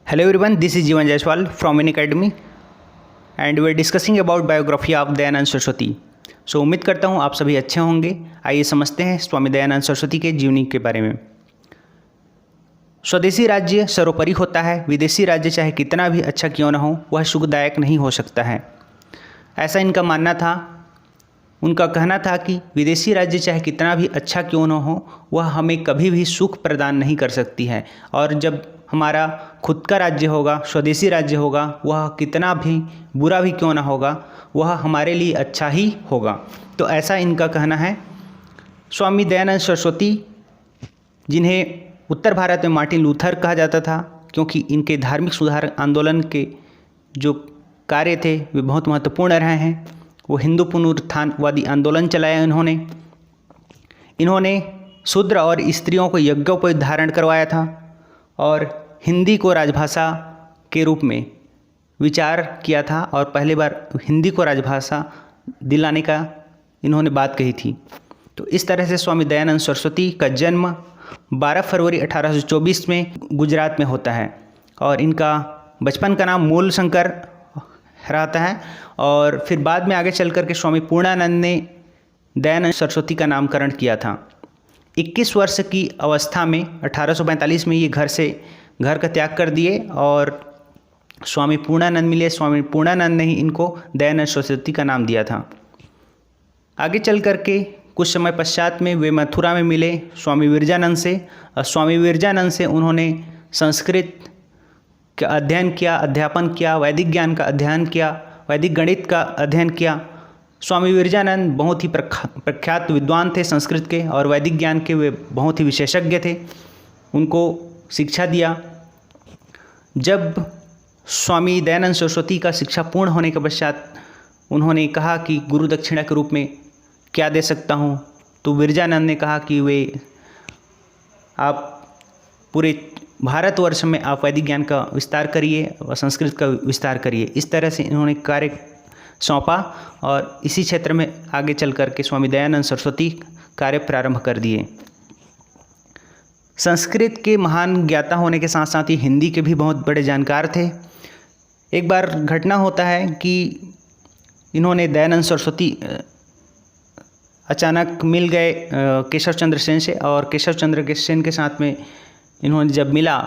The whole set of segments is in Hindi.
Hello everyone, this is Jeevan Jaiswal from An Academy and we are discussing about biography of Dayanand Saraswati. सो उम्मीद करता हूँ आप सभी अच्छे होंगे। आइए समझते हैं स्वामी दयानंद सरस्वती के जीवनी के बारे में। स्वदेशी राज्य सर्वोपरि होता है, विदेशी राज्य चाहे कितना भी अच्छा क्यों न हो वह सुखदायक नहीं हो सकता है, ऐसा इनका मानना था। उनका कहना था कि विदेशी राज्य चाहे कितना भी अच्छा क्यों न हो वह हमें कभी भी सुख प्रदान नहीं कर सकती है, और जब हमारा खुद का राज्य होगा, स्वदेशी राज्य होगा, वह कितना भी बुरा भी क्यों ना होगा वह हमारे लिए अच्छा ही होगा। तो ऐसा इनका कहना है। स्वामी दयानंद सरस्वती, जिन्हें उत्तर भारत में मार्टिन लूथर कहा जाता था, क्योंकि इनके धार्मिक सुधार आंदोलन के जो कार्य थे वे बहुत महत्वपूर्ण रहे हैं। वो हिंदू पुनरुत्थानवादी आंदोलन चलाया इन्होंने शूद्र और स्त्रियों को यज्ञोपवीत धारण करवाया था और हिंदी को राजभाषा के रूप में विचार किया था, और पहली बार हिंदी को राजभाषा दिलाने का इन्होंने बात कही थी। तो इस तरह से स्वामी दयानंद सरस्वती का जन्म 12 फरवरी 1824 में गुजरात में होता है, और इनका बचपन का नाम मूल शंकर रहता है, और फिर बाद में आगे चल कर के स्वामी पूर्णानंद ने दयानंद सरस्वती का नामकरण किया था। 21 वर्ष की अवस्था में 1845 में ये घर का त्याग कर दिए और स्वामी पूर्णानंद मिले। स्वामी पूर्णानंद ने ही इनको दयानंद सरस्वती का नाम दिया था। आगे चल कर के कुछ समय पश्चात में वे मथुरा में मिले स्वामी विरजानंद से, और स्वामी विरजानंद से उन्होंने संस्कृत का अध्ययन किया, अध्यापन किया, वैदिक ज्ञान का अध्ययन किया, वैदिक गणित का अध्ययन किया। स्वामी विरजानंद बहुत ही प्रख्यात विद्वान थे संस्कृत के और वैदिक ज्ञान के, वे बहुत ही विशेषज्ञ थे। उनको शिक्षा दिया। जब स्वामी दयानंद सरस्वती का शिक्षा पूर्ण होने के पश्चात उन्होंने कहा कि गुरु दक्षिणा के रूप में क्या दे सकता हूँ, तो विरजानंद ने कहा कि आप पूरे भारतवर्ष में आप वैदिक ज्ञान का विस्तार करिए और संस्कृत का विस्तार करिए। इस तरह से इन्होंने कार्य सौंपा और इसी क्षेत्र में आगे चल कर के स्वामी दयानंद सरस्वती कार्य प्रारंभ कर दिए। संस्कृत के महान ज्ञाता होने के साथ साथ ही हिंदी के भी बहुत बड़े जानकार थे। एक बार घटना होता है कि इन्होंने दयानंद सरस्वती अचानक मिल गए केशव चंद्र सेन से, और केशव चंद्र सेन के साथ में इन्होंने जब मिला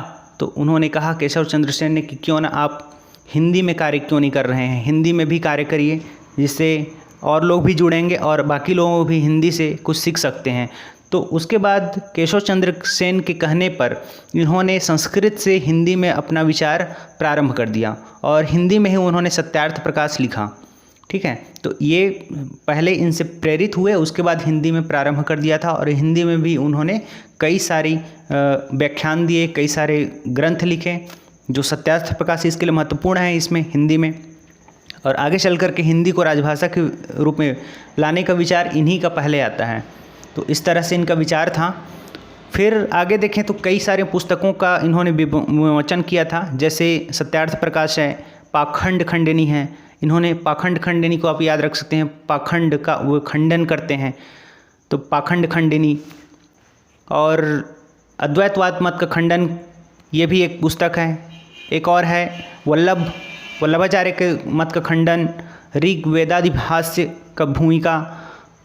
तो उन्होंने कहा केशव चंद्र सेन ने कि क्यों ना आप हिंदी में कार्य क्यों नहीं कर रहे हैं, हिंदी में भी कार्य करिए, जिससे और लोग भी जुड़ेंगे और बाकी लोगों को भी हिंदी से कुछ सीख सकते हैं। तो उसके बाद केशव चंद्र सेन के कहने पर इन्होंने संस्कृत से हिंदी में अपना विचार प्रारंभ कर दिया और हिंदी में ही उन्होंने सत्यार्थ प्रकाश लिखा। ठीक है, तो ये पहले इनसे प्रेरित हुए, उसके बाद हिंदी में प्रारंभ कर दिया था और हिंदी में भी उन्होंने कई सारी व्याख्यान दिए, कई सारे ग्रंथ लिखे जो सत्यार्थ प्रकाश इसके लिए महत्वपूर्ण है इसमें हिंदी में। और आगे चल कर के हिंदी को राजभाषा के रूप में लाने का विचार इन्हीं का पहले आता है। तो इस तरह से इनका विचार था। फिर आगे देखें तो कई सारे पुस्तकों का इन्होंने विमोचन किया था, जैसे सत्यार्थ प्रकाश है, पाखंड खंडनी है। इन्होंने पाखंड खंडनी को आप याद रख सकते हैं, पाखंड का वो खंडन करते हैं, तो पाखंड खंडनी। और अद्वैतवाद मत का खंडन, ये भी एक पुस्तक है। एक और है वल्लभाचार्य के मत का खंडन, ऋग वेदादि भाष्य का भूमिका,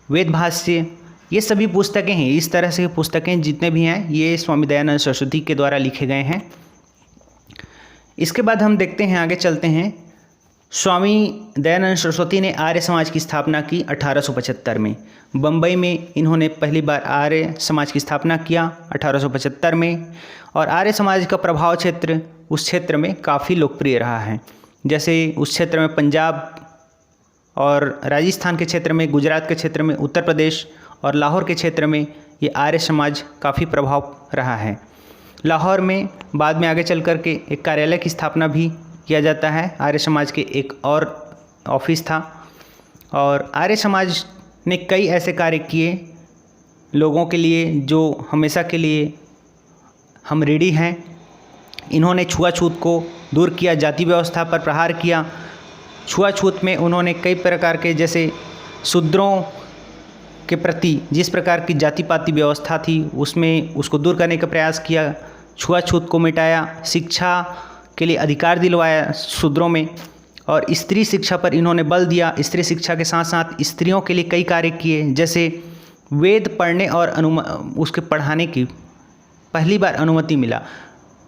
वेद भाष्य, ये सभी पुस्तकें हैं। इस तरह से पुस्तकें जितने भी हैं ये स्वामी दयानंद सरस्वती के द्वारा लिखे गए हैं। इसके बाद हम देखते हैं, आगे चलते हैं। स्वामी दयानंद सरस्वती ने आर्य समाज की स्थापना की 1875 में। बम्बई में इन्होंने पहली बार आर्य समाज की स्थापना किया 1875 में, और आर्य समाज का प्रभाव क्षेत्र उस क्षेत्र में काफ़ी लोकप्रिय रहा है। जैसे उस क्षेत्र में पंजाब और राजस्थान के क्षेत्र में, गुजरात के क्षेत्र में, उत्तर प्रदेश और लाहौर के क्षेत्र में ये आर्य समाज काफ़ी प्रभाव रहा है। लाहौर में बाद में आगे चल कर के एक कार्यालय की स्थापना भी किया जाता है। आर्य समाज के एक और ऑफिस था, और आर्य समाज ने कई ऐसे कार्य किए लोगों के लिए जो हमेशा के लिए हम ऋणी हैं। इन्होंने छुआछूत को दूर किया, जाति व्यवस्था पर प्रहार किया। छुआछूत में उन्होंने कई प्रकार के, जैसे शूद्रों के प्रति जिस प्रकार की जाति पाति व्यवस्था थी उसमें उसको दूर करने का प्रयास किया, छुआछूत को मिटाया, शिक्षा के लिए अधिकार दिलवाया शूद्रों में, और स्त्री शिक्षा पर इन्होंने बल दिया। स्त्री शिक्षा के साथ साथ स्त्रियों के लिए कई कार्य किए, जैसे वेद पढ़ने और उसके पढ़ाने की पहली बार अनुमति मिला।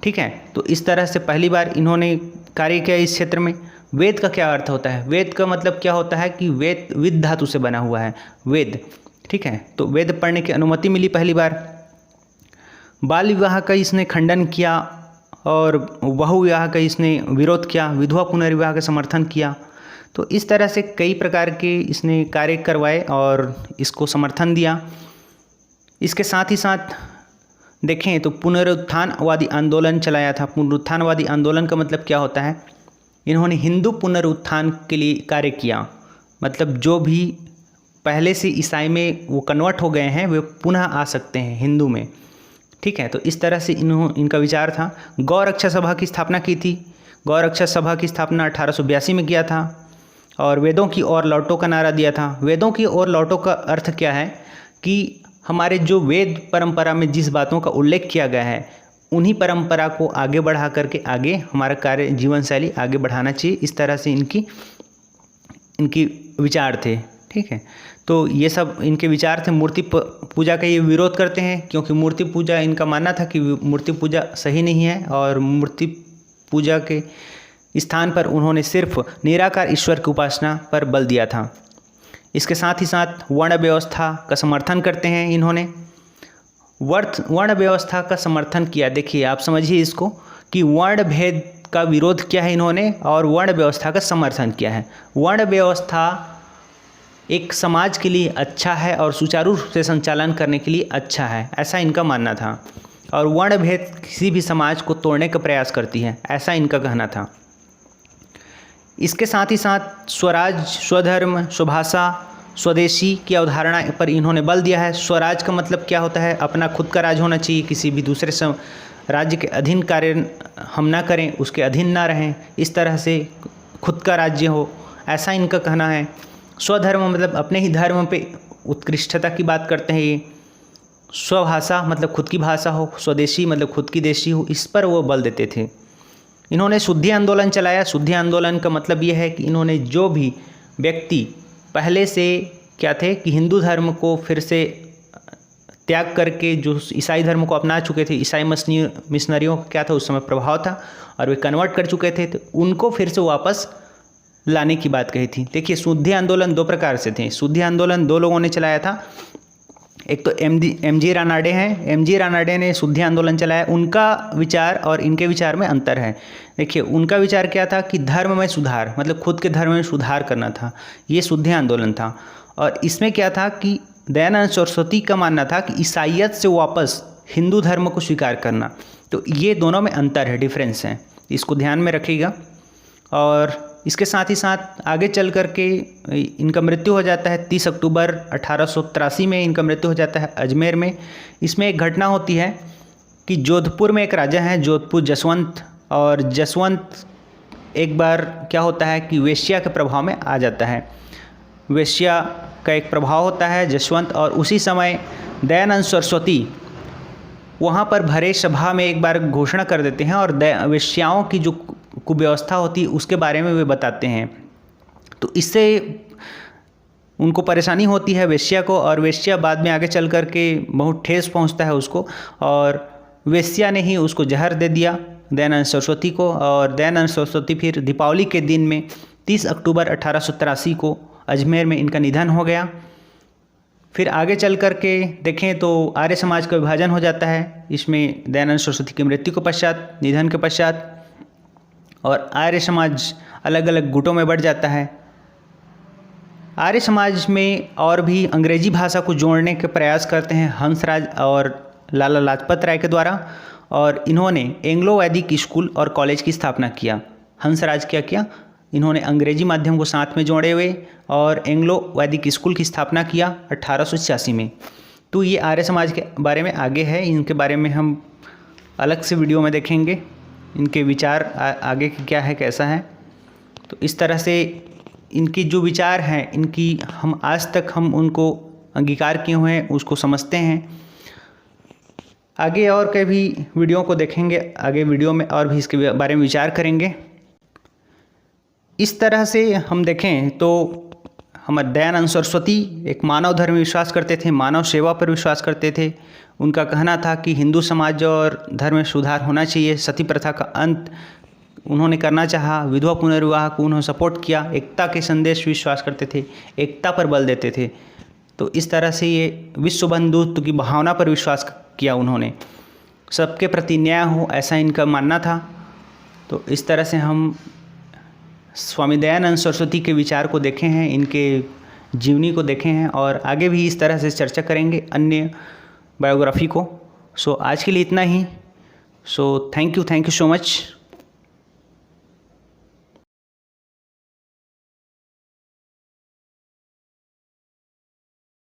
ठीक है, तो इस तरह से पहली बार इन्होंने कार्य किया इस क्षेत्र में। वेद का क्या अर्थ होता है? वेद का मतलब क्या होता है कि वेद विद धातु से बना हुआ है वेद। ठीक है, तो वेद पढ़ने की अनुमति मिली पहली बार। बाल विवाह का इसने खंडन किया और बहु विवाह का इसने विरोध किया, विधवा पुनर्विवाह का समर्थन किया। तो इस तरह से कई प्रकार के इसने कार्य करवाए और इसको समर्थन दिया। इसके साथ ही साथ देखें तो पुनरुत्थानवादी आंदोलन चलाया था। पुनरुत्थानवादी आंदोलन का मतलब क्या होता है? इन्होंने हिंदू पुनरुत्थान के लिए कार्य किया, मतलब जो भी पहले से ईसाई में वो कन्वर्ट हो गए हैं वे पुनः आ सकते हैं हिंदू में। ठीक है, तो इस तरह से इनका विचार था। गौ रक्षा सभा की स्थापना की थी। गौ रक्षा सभा की स्थापना 1882 में किया था और वेदों की ओर लौटो का नारा दिया था। वेदों की ओर लौटो का अर्थ क्या है कि हमारे जो वेद परंपरा में जिस बातों का उल्लेख किया गया है उन्हीं परंपरा को आगे बढ़ा करके आगे हमारा कार्य जीवन शैली आगे बढ़ाना चाहिए। इस तरह से इनकी विचार थे। ठीक है, तो ये सब इनके विचार थे। मूर्ति पूजा का ये विरोध करते हैं क्योंकि मूर्ति पूजा इनका मानना था कि मूर्ति पूजा सही नहीं है और मूर्ति पूजा के स्थान पर उन्होंने सिर्फ निराकार ईश्वर की उपासना पर बल दिया था। इसके साथ ही साथ वर्ण व्यवस्था का समर्थन करते हैं इन्होंने। वर्ण व्यवस्था का समर्थन किया। देखिए आप समझिए इसको कि वर्ण भेद का विरोध किया है इन्होंने और वर्ण व्यवस्था का समर्थन किया है। वर्ण व्यवस्था एक समाज के लिए अच्छा है और सुचारू रूप से संचालन करने के लिए अच्छा है, ऐसा इनका मानना था। और वर्ण भेद किसी भी समाज को तोड़ने का प्रयास करती है, ऐसा इनका कहना था। इसके साथ ही साथ स्वराज, स्वधर्म, स्वभाषा, स्वदेशी की अवधारणा पर इन्होंने बल दिया है। स्वराज का मतलब क्या होता है? अपना खुद का राज होना चाहिए, किसी भी दूसरे राज्य के अधीन कार्य हम ना करें, उसके अधीन ना रहें, इस तरह से खुद का राज्य हो, ऐसा इनका कहना है। स्वधर्म मतलब अपने ही धर्म पे उत्कृष्टता की बात करते हैं ये। स्वभाषा मतलब खुद की भाषा हो, स्वदेशी मतलब खुद की देशी हो, इस पर वो बल देते थे। इन्होंने शुद्धि आंदोलन चलाया। शुद्धि आंदोलन का मतलब ये है कि इन्होंने जो भी व्यक्ति पहले से क्या थे कि हिंदू धर्म को फिर से त्याग करके जो ईसाई धर्म को अपना चुके थे, ईसाई मिशनरियों का क्या था उस समय प्रभाव था और वे कन्वर्ट कर चुके थे, तो उनको फिर से वापस लाने की बात कही थी। देखिए शुद्धि आंदोलन दो प्रकार से थे। शुद्धि आंदोलन दो लोगों ने चलाया था। एक तो एम.जी. रानाडे हैं। एम.जी. रानाडे ने शुद्धि आंदोलन चलाया। उनका विचार और इनके विचार में अंतर है। देखिए उनका विचार क्या था कि धर्म में सुधार, मतलब खुद के धर्म में सुधार करना था, ये शुद्धि आंदोलन था। और इसमें क्या था कि दयानंद सरस्वती का मानना था कि ईसाईयत से वापस हिंदू धर्म को स्वीकार करना। तो ये दोनों में अंतर है, डिफरेंस है, इसको ध्यान में रखिएगा। और इसके साथ ही साथ आगे चल कर के इनका मृत्यु हो जाता है 30 अक्टूबर 1883 में इनका मृत्यु हो जाता है अजमेर में। इसमें एक घटना होती है कि जोधपुर में एक राजा हैं, जोधपुर जसवंत, और जसवंत एक बार क्या होता है कि वेश्या के प्रभाव में आ जाता है। वेश्या का एक प्रभाव होता है जसवंत, और उसी समय दयानंद सरस्वती वहाँ पर भरे सभा में एक बार घोषणा कर देते हैं और वेश्याओं की जो कुव्यवस्था होती है उसके बारे में वे बताते हैं। तो इससे उनको परेशानी होती है वेश्या को, और वेश्या बाद में आगे चल कर के बहुत ठेस पहुंचता है उसको, और वेश्या ने ही उसको जहर दे दिया दयानंद सरस्वती को। और दयानंद सरस्वती फिर दीपावली के दिन में 30 अक्टूबर 1883 को अजमेर में इनका निधन हो गया। फिर आगे चल कर के देखें तो आर्य समाज का विभाजन हो जाता है इसमें दयानंद सरस्वती की मृत्यु के पश्चात, निधन के पश्चात, और आर्य समाज अलग अलग गुटों में बढ़ जाता है। आर्य समाज में और भी अंग्रेजी भाषा को जोड़ने के प्रयास करते हैं हंसराज और लाला लाजपत राय के द्वारा, और इन्होंने एंग्लो वैदिक स्कूल और कॉलेज की स्थापना किया। हंसराज क्या किया? इन्होंने अंग्रेजी माध्यम को साथ में जोड़े हुए और एंग्लो वैदिक स्कूल की स्थापना किया 1886 में। तो ये आर्य समाज के बारे में आगे है, इनके बारे में हम अलग से वीडियो में देखेंगे, इनके विचार आगे की क्या है, कैसा है। तो इस तरह से इनकी जो विचार हैं, इनकी हम आज तक हम उनको अंगीकार किए हुए हैं, उसको समझते हैं। आगे और कई भी वीडियो को देखेंगे, आगे वीडियो में और भी इसके बारे में विचार करेंगे। इस तरह से हम देखें तो हमारे दयानंद सरस्वती एक मानव धर्म में विश्वास करते थे, मानव सेवा पर विश्वास करते थे। उनका कहना था कि हिंदू समाज और धर्म में सुधार होना चाहिए, सती प्रथा का अंत उन्होंने करना चाहा, विधवा पुनर्विवाह को उन्होंने सपोर्ट किया, एकता के संदेश विश्वास करते थे, एकता पर बल देते थे। तो इस तरह से ये विश्व बंधुत्व की भावना पर विश्वास किया उन्होंने, सबके प्रति न्याय हो ऐसा इनका मानना था। तो इस तरह से हम स्वामी दयानंद सरस्वती के विचार को देखे हैं, इनके जीवनी को देखे हैं और आगे भी इस तरह से चर्चा करेंगे अन्य बायोग्राफी को। सो आज के लिए इतना ही। So thank you so much.